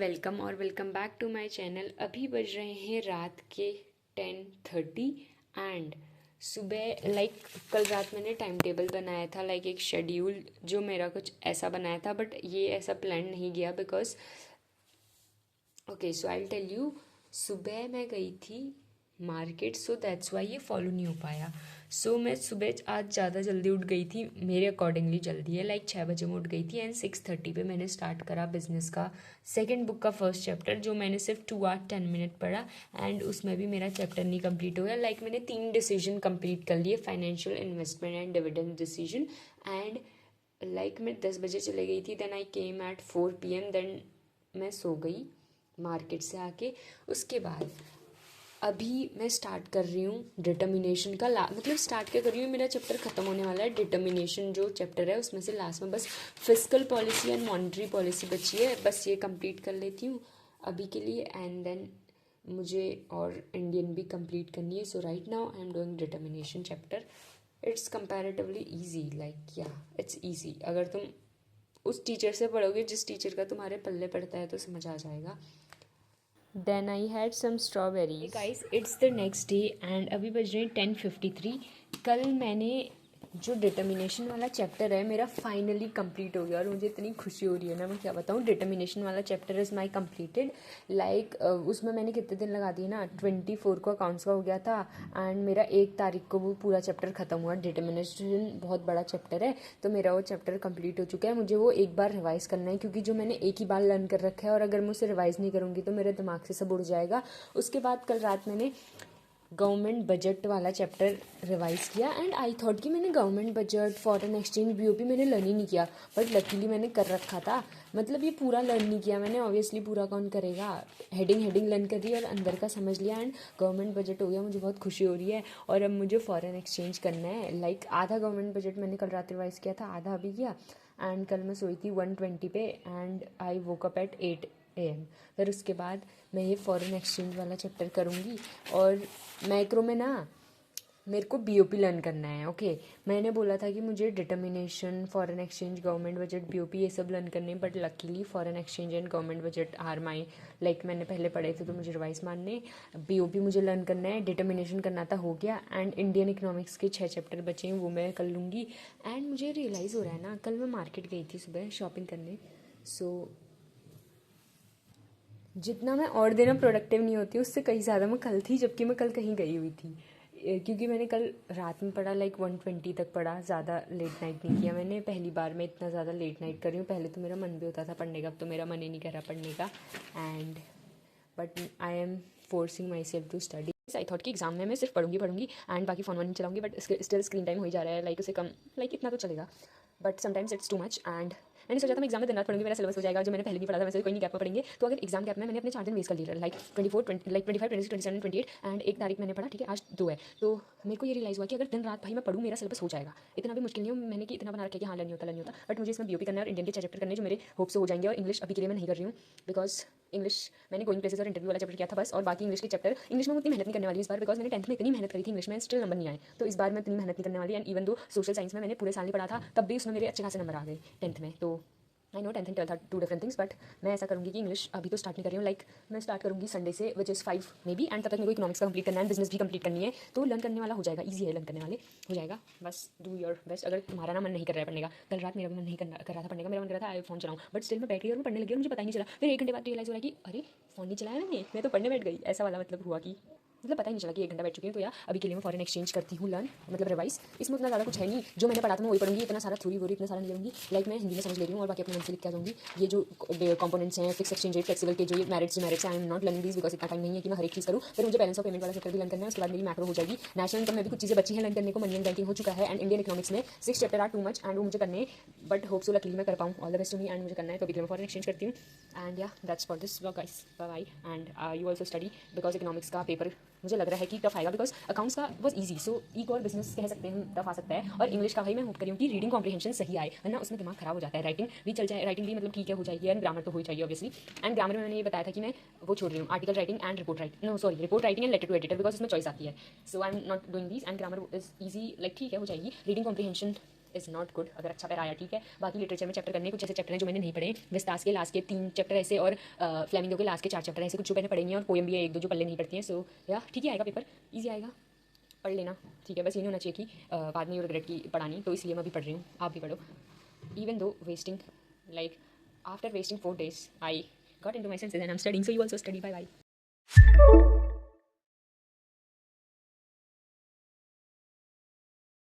Welcome और welcome back to my channel. अभी बज रहे हैं रात के 10:30 एंड सुबह कल रात मैंने टाइम टेबल बनाया था, एक शेड्यूल जो मेरा कुछ ऐसा बनाया था, बट ये ऐसा प्लान नहीं गया because okay so I tell you. सुबह मैं गई थी मार्केट, सो दैट्स वाई ये फॉलो नहीं हो पाया। सो मैं सुबह आज ज़्यादा जल्दी उठ गई थी, मेरे अकॉर्डिंगली जल्दी है, 6 बजे मैं उठ गई थी एंड 6:30 पे मैंने स्टार्ट करा बिजनेस का सेकंड बुक का फर्स्ट चैप्टर, जो मैंने सिर्फ 2 आवर 10 मिनट पढ़ा एंड उसमें भी मेरा चैप्टर नहीं कंप्लीट हो गया। मैंने 3 डिसीजन कंप्लीट कर लिए, financial, investment and dividend decision. And मैं 10 बजे चले गई थी, then I came at 4 PM, देन मैं सो गई मार्केट से आके। उसके बाद अभी मैं स्टार्ट कर रही हूँ डिटर्मिनेशन का स्टार्ट क्या कर रही हूँ, मेरा चैप्टर ख़त्म होने वाला है। डिटर्मिनेशन जो चैप्टर है उसमें से लास्ट में बस fiscal policy and monetary policy बची है, बस ये कंप्लीट कर लेती हूँ अभी के लिए एंड देन मुझे और इंडियन भी कंप्लीट करनी है। So right now I am doing determination chapter. It's comparatively easy, it's easy. अगर तुम उस टीचर से पढ़ोगे जिस टीचर का तुम्हारे पल्ले पड़ता है तो समझ आ जाएगा। Then I had some strawberries. Hey guys, it's the next day and अभी बज रहे हैं 10:53। कल मैंने जो डिटर्मिनेशन वाला चैप्टर है मेरा फाइनली कंप्लीट हो गया और मुझे इतनी खुशी हो रही है ना, मैं क्या बताऊँ। डिटर्मिनेशन वाला चैप्टर इज़ माई कंप्लीटेड। उसमें मैंने कितने दिन लगा दिए ना, 24 को अकाउंट्स का हो गया था एंड मेरा 1 तारीख को वो पूरा चैप्टर ख़त्म हुआ। डिटर्मिनेशन बहुत बड़ा चैप्टर है तो मेरा वो चैप्टर कंप्लीट हो चुका है। मुझे वो एक बार रिवाइज़ करना है क्योंकि जो मैंने एक ही बार लर्न कर रखा है और अगर मैं उसे रिवाइज़ नहीं करूँगी तो मेरे दिमाग से सब उड़ जाएगा। उसके बाद कल रात मैंने गवर्नमेंट बजट वाला चैप्टर रिवाइज़ किया एंड आई थॉट कि मैंने government budget, foreign exchange, BOP मैंने लर्न ही नहीं किया, बट लकीली मैंने कर रखा था। ये पूरा लर्न नहीं किया मैंने, ऑब्वियसली पूरा कौन करेगा। हेडिंग लर्न कर रही और अंदर का समझ लिया एंड गवर्नमेंट बजट हो गया। मुझे बहुत खुशी हो रही है और अब मुझे फॉरेन एक्सचेंज करना है। आधा गवर्नमेंट बजट मैंने कल रात रिवाइज़ किया था, आधा अभी किया एंड कल मैं सोई थी 1:20 पे and I woke up at 8 AM। फिर उसके बाद मैं ये फॉरेन एक्सचेंज वाला चैप्टर करूँगी और मैक्रो में ना मेरे को बीओपी लर्न करना है। ओके, मैंने बोला था कि मुझे determination, foreign exchange, government budget, BOP ये सब लर्न करने, but luckily foreign exchange and government budget are my मैंने पहले पढ़े थे तो मुझे रिवाइज मारने। बीओपी मुझे लर्न करना है, डिटर्मिनेशन करना था, हो गया एंड इंडियन इकोनॉमिक्स के 6 चैप्टर बचे हैं वो मैं कर लूँगी। एंड मुझे रियलाइज़ हो रहा है ना, कल मैं मार्केट गई थी सुबह शॉपिंग करने। सो जितना मैं और दिन प्रोडक्टिव नहीं होती उससे कहीं ज़्यादा मैं कल थी, जबकि मैं कल कहीं गई हुई थी। क्योंकि मैंने कल रात में पढ़ा 1:20 तक पढ़ा, ज़्यादा लेट नाइट नहीं किया मैंने। पहली बार मैं इतना ज़्यादा लेट नाइट कर रही हूँ। पहले तो मेरा मन भी होता था पढ़ने का, अब तो मेरा मन ही नहीं कर रहा पढ़ने का and but I am forcing myself to study. I thought कि एग्जाम में मैं सिर्फ पढ़ूंगी एंड बाकी फ़ोन वन नहीं चलाऊंगी, बट स्टिल स्क्रीन टाइम हो ही जा रहा है, उसे कम इतना तो चलेगा, but sometimes it's to much. And मैंने सोचा था मैं एग्जाम में दिन रात पढ़ूंगी, मेरा सिलेबस हो जाएगा, जो मैंने पहले भी पढ़ा था वैसे कोई नहीं गैप में पढ़ेंगे। तो अगर एग्जाम गैप में मैंने अपने 4 दिन वेस्ट कर लिए, 24, 25, 26, 27, 28 एंड 1 तारीख मैंने पढ़ा, ठीक है, आज 2 है। तो मेरे को ये रियलाइज़ हुआ कि अगर दिन रात भाई मैं पढ़ूँ मेरा सिलेबस हो जाएगा। इतना भी मुश्किल नहीं हो मैंने कि इतना बना रखा है कि हाँ लर्न नहीं होता, बट मुझे इसमें बीओपी करना है और इंडियन के चैप्टर करने जो मेरे होप से हो जाएंगे। और इंग्लिश अभी के लिए मैं नहीं कर रही हूँ बिकॉज इंग्लिश मैंने गोइंग प्लेसेस और इंटरव्यू वाला चैप्टर किया था बस, और बाकी इंग्लिश के चैप्टर इंग्लिश में उतनी मेहनत नहीं करने वाली इस बार बिकॉज मैंने 10th में इतनी मेहनत करी थी इंग्लिश में, स्टिल नंबर नहीं आए। तो इस बार मैं इतनी मेहनत नहीं करने वाली and even though social science में मैंने पूरे साल नहीं पढ़ा था तब भी उसमें मेरे अच्छे खासे नंबर आ गए 10th में। तो I know 10th and 12th are 2 different things, but मैं ऐसा करूँगी कि इंग्लिश अभी तो स्टार्ट नहीं कर रही हूँ। मैं स्टार्ट करूँगी संडे से which is 5 may be, and तब तक मेरे को इकोनॉमिक्स का कंप्लीट करना है, बिजनेस भी कंप्लीट करनी है, तो लर्न करने वाला हो जाएगा, ईजी है लर्न करने वाले, हो जाएगा। बस डू योर बेस्ट। अगर तुम्हारा ना मन नहीं कर रहा है पढ़ने का, कल रात मेरा भी मन नहीं कर रहा था पढ़ने का, मेरा मन कर रहा था आई फोन चलाऊँ, बट स्टिल मैं बैठ गई और मैं पढ़ने लगी और मुझे पता ही नहीं चला। फिर 1 घंटे बाद रियलाइज़ हो रहा है कि अरे फ़ोन नहीं चलाया मैं तो पढ़ने बैठ गई, ऐसा वाला हुआ कि पता ही नहीं चला कि 1 घंटा बैठ चुकी हूँ। तो यार अभी के लिए मैं फॉरेन एक्सचेंज करती हूँ लर्न, रिवाइज। इसमें उतना ज़्यादा कुछ है नहीं, जो मैंने पढ़ा था मैं वही पढ़ूंगी, इतना सारा थ्योरी वोरी इतना सारा नहीं लूँगी। मैं हिंदी में समझ ले रही हूँ और बाकी अपने मन से लिख के आ जाऊँगी। ये जो कंपोनेंट्स हैं, फिक्स एक्सचेंज रेट, फ्लेक्सिबल के जो ये merits I am not learning this because इतना टाइम नहीं है कि मैं हर एक चीज़ करूँ। फिर मुझे बैलेंस ऑफ पेमेंट वाला चैप्टर भी लर्न करना है, उसके बाद मेरी मैक्रो हो जाएगी। नेशनल इनकम में भी कुछ चीज़ें बची हैं लर्न करने को, मनी एंड बैंकिंग हो चुका है एंड इंडियन इकोनॉमिक्स में 6 chapter are too much and वो मुझे करने, बट होप सो लकीली मैं कर पाऊँ। All the best to me and मुझे करना है, तो अभी मैं फॉरेन एक्सचेंज करती हूँ एंड या that's for this vlog guys, bye bye. And you also study because economics का पेपर मुझे लग रहा है कि टफ आएगा बिकॉज अकाउंट्स का बहुत ईजी, सो ई और बिजनेस कह सकते हैं टफ आ सकता है। और इंग्लिश का भाई मैं होप करी हूँ कि रीडिंग कॉम्प्रिहेंशन सही आए, वरना उसमें दिमाग खराब हो जाता है। राइटिंग भी चल जाए, राइटिंग भी ठीक है हो जाएगी एंड ग्रामर तो हो ही चाहिए ऑब्वियसली। एंड ग्रामर में मैंने ये बताया था कि मैं वो छोड़ रही हूँ, article writing and report writing, no sorry report writing and letter to editor because उसमें चॉइस आती है। So I am not doing these and grammar is easy, ठीक है हो जाएगी। Reading comprehension is not good. अगर अच्छा पैरा आया ठीक है। बाकी लिटरेचर में चैप्टर करने कुछ ऐसे चैप्टर हैं जो मैंने नहीं पढ़े। विस्तास के लास्ट के 3 चैप्टर ऐसे और फ्लेमिंगो के लास्ट के 4 चैप्टर ऐसे कुछ जो मैंने पढ़े नहीं है, और पोएम भी है 1-2 जो पढ़ने नहीं पड़ती हैं। सो या ठीक ही आएगा पेपर, ईजी आएगा, पढ़ लेना ठीक है। बस ये नहीं होना चाहिए कि बाद में रिग्रेट की पढ़ानी, तो इसलिए मैं अभी पढ़ रही हूँ, आप भी पढ़ो। Even though wasting like after wasting 4 days I got into my senses and I'm studying, so you also study. Bye bye.